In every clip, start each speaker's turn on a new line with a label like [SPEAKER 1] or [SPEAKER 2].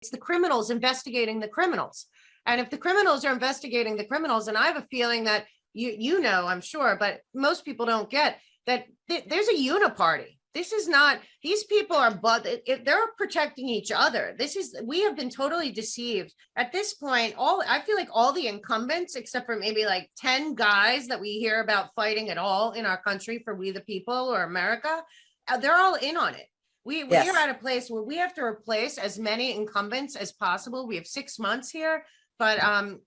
[SPEAKER 1] It's the criminals investigating the criminals. And if the criminals are investigating the criminals, and I have a feeling that you know, I'm sure, but most people don't get that there's a uniparty. This is not, these people are, but they're protecting each other. We have been totally deceived. At this point, I feel like all the incumbents, except for maybe like 10 guys that we hear about fighting at all in our country for we the people or America, they're all in on it. We are at a place where we have to replace as many incumbents as possible. We have 6 months here. But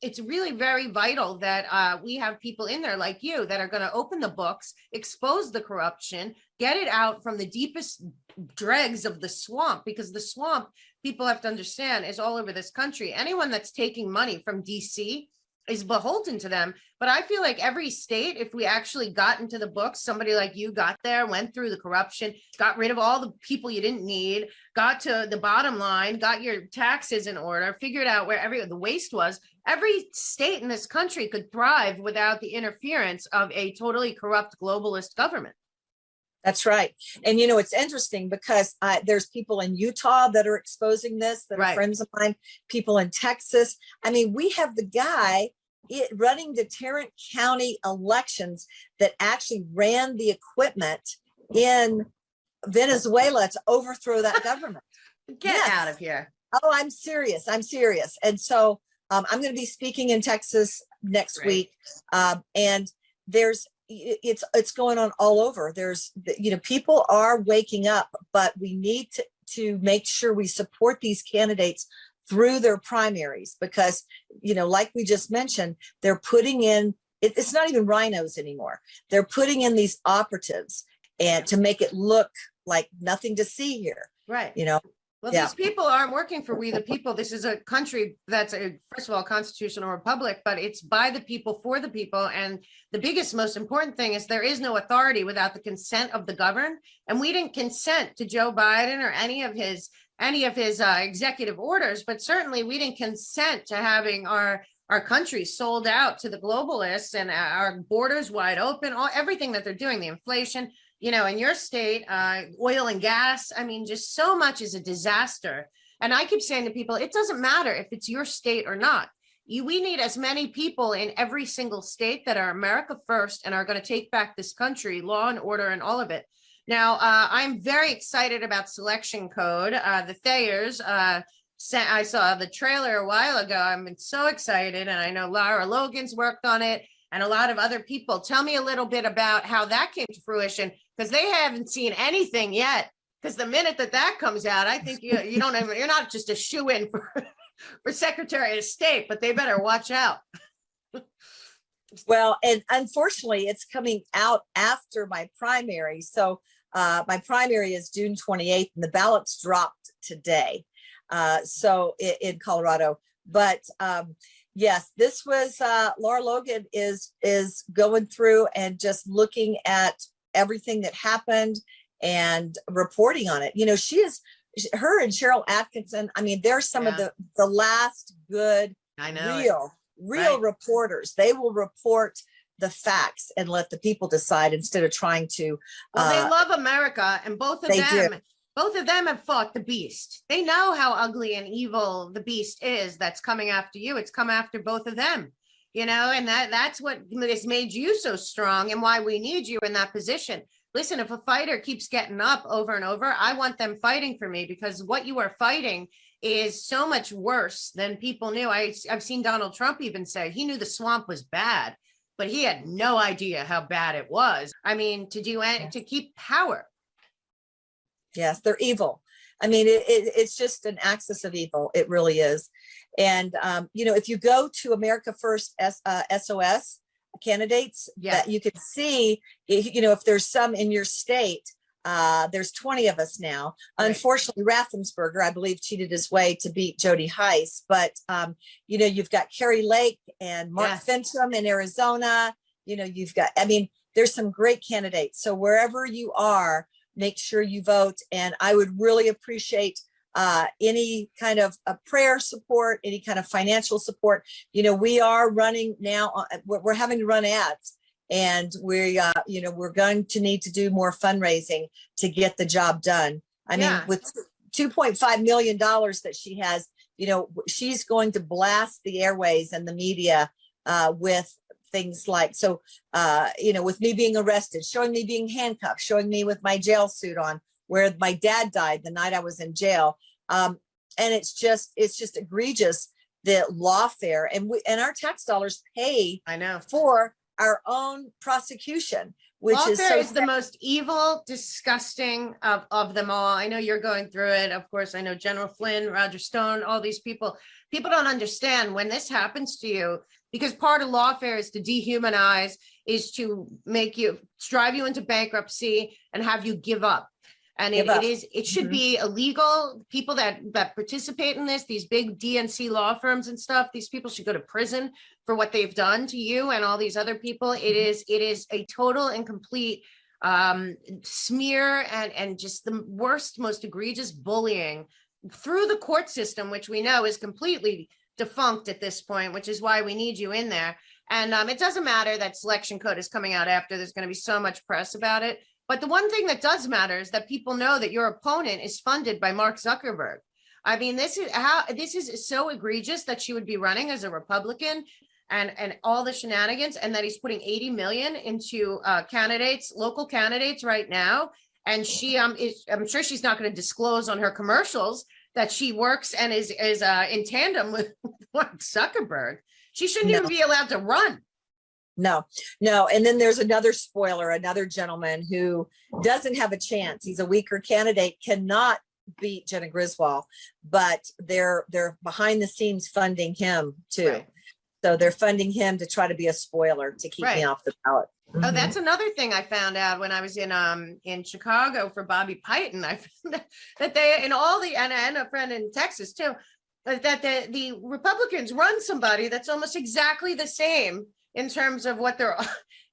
[SPEAKER 1] it's really very vital that we have people in there like you that are going to open the books, expose the corruption, get it out from the deepest dregs of the swamp, because the swamp, people have to understand, is all over this country. Anyone that's taking money from DC is beholden to them. But I feel like every state, if we actually got into the books, somebody like you got there, went through the corruption, got rid of all the people you didn't need, got to the bottom line, got your taxes in order, figured out where the waste was, every state in this country could thrive without the interference of a totally corrupt globalist government.
[SPEAKER 2] That's right. And, you know, it's interesting because there's people in Utah that are exposing this, that are friends of mine, people in Texas. I mean, we have the guy running the Tarrant County elections that actually ran the equipment in Venezuela to overthrow that government.
[SPEAKER 1] Get out of here.
[SPEAKER 2] Oh, I'm serious. I'm serious. And so I'm going to be speaking in Texas next week. And it's going on all over. There's, you know, people are waking up, but we need to make sure we support these candidates through their primaries, because, you know, like we just mentioned, they're putting in, it's not even rhinos anymore. They're putting in these operatives and to make it look like nothing to see here.
[SPEAKER 1] Right.
[SPEAKER 2] You know,
[SPEAKER 1] well, these people aren't working for we the people. This is a country that's first of all, constitutional republic, but it's by the people, for the people. And the biggest, most important thing is there is no authority without the consent of the governed. And we didn't consent to Joe Biden or any of his executive orders, but certainly we didn't consent to having our country sold out to the globalists and our borders wide open, everything that they're doing, the inflation. You know, in your state, oil and gas, I mean, just so much is a disaster. And I keep saying to people, it doesn't matter if it's your state or not. We need as many people in every single state that are America first and are going to take back this country, law and order and all of it. Now, I'm very excited about Selection Code. The Thayers, I saw the trailer a while ago. I'm so excited. And I know Lara Logan's worked on it and a lot of other people. Tell me a little bit about how that came to fruition, because they haven't seen anything yet. Because the minute that comes out, I think you don't even, you're not just a shoe-in for Secretary of State, but they better watch out.
[SPEAKER 2] Well, and unfortunately, it's coming out after my primary. So my primary is June 28th, and the ballots dropped today. So in Colorado, but yes, this was Laura Logan is going through and just looking at everything that happened and reporting on it. You know, her and Cheryl Atkinson. I mean, they're some of the last good, real reporters. They will report the facts and let the people decide instead of trying to.
[SPEAKER 1] Well, they love America, and both of them have fought the beast. They know how ugly and evil the beast is that's coming after you. It's come after both of them, you know, and that's what has made you so strong and why we need you in that position. Listen, if a fighter keeps getting up over and over, I want them fighting for me, because what you are fighting is so much worse than people knew. I've seen Donald Trump even say he knew the swamp was bad, but he had no idea how bad it was. I mean, to keep power.
[SPEAKER 2] Yes, they're evil. I mean, it's just an axis of evil. It really is. And, you know, if you go to America First SOS candidates, that you can see, you know, if there's some in your state, there's 20 of us now. Right. Unfortunately, Raffensperger, I believe, cheated his way to beat Jody Heiss. But, you know, you've got Carrie Lake and Mark Fincham in Arizona. You know, you've got, I mean, there's some great candidates. So wherever you are, make sure you vote. And I would really appreciate any kind of prayer support, any kind of financial support. You know, we are running now, we're having to run ads, and you know, we're going to need to do more fundraising to get the job done. I mean, with $2.5 million that she has, she's going to blast the airways and the media with things like, with me being arrested, showing me being handcuffed, showing me with my jail suit on, where my dad died the night I was in jail. And it's just egregious, the lawfare, and our tax dollars pay,
[SPEAKER 1] I know,
[SPEAKER 2] for our own prosecution, which
[SPEAKER 1] lawfare
[SPEAKER 2] is
[SPEAKER 1] the most evil, disgusting of them all. I know you're going through it. Of course, I know General Flynn, Roger Stone, all these people don't understand when this happens to you, because part of lawfare is to dehumanize, is to drive you into bankruptcy and have you give up. And it should be illegal. People that participate in this, these big DNC law firms and stuff, these people should go to prison for what they've done to you and all these other people. It is a total and complete smear and just the worst, most egregious bullying through the court system, which we know is completely defunct at this point, which is why we need you in there. And it doesn't matter that selection code is coming out after. There's going to be so much press about it. But the one thing that does matter is that people know that your opponent is funded by Mark Zuckerberg. I mean, this is so egregious that she would be running as a Republican and all the shenanigans, and that he's putting 80 million into local candidates right now. And I'm sure she's not going to disclose on her commercials that she works and is in tandem with Mark Zuckerberg. She shouldn't even be allowed to run.
[SPEAKER 2] No. And then there's another spoiler, another gentleman who doesn't have a chance. He's a weaker candidate, cannot beat Jenna Griswold, but they're behind the scenes funding him too.
[SPEAKER 1] Right. So
[SPEAKER 2] they're funding him to try to be a spoiler to keep me off the ballot.
[SPEAKER 1] Oh, that's another thing I found out when I was in Chicago for Bobby Piton. I found that and a friend in Texas too, that the Republicans run somebody that's almost exactly the same in terms of what they're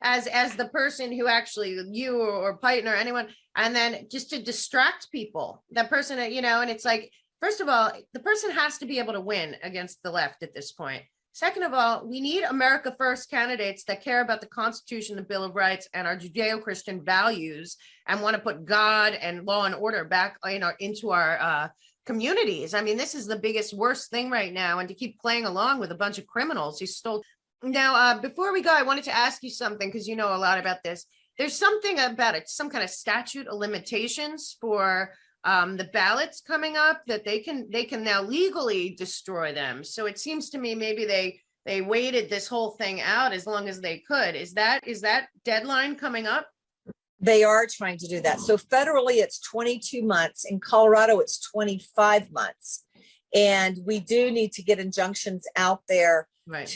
[SPEAKER 1] as the person who actually you or Piton or anyone, and then just to distract people, that person, and it's like, first of all, the person has to be able to win against the left at this point. Second of all, we need America First candidates that care about the Constitution, the Bill of Rights, and our Judeo-Christian values, and want to put God and law and order back, into our communities. I mean, this is the biggest, worst thing right now, and to keep playing along with a bunch of criminals who stole. Now, before we go, I wanted to ask you something, because you know a lot about this. There's something about it, some kind of statute of limitations for the ballots coming up, that they can now legally destroy them. So it seems to me maybe they waited this whole thing out as long as they could. Is that deadline coming up?
[SPEAKER 2] They are trying to do that. So federally, it's 22 months. In Colorado, it's 25 months. And we do need to get injunctions out there
[SPEAKER 1] right.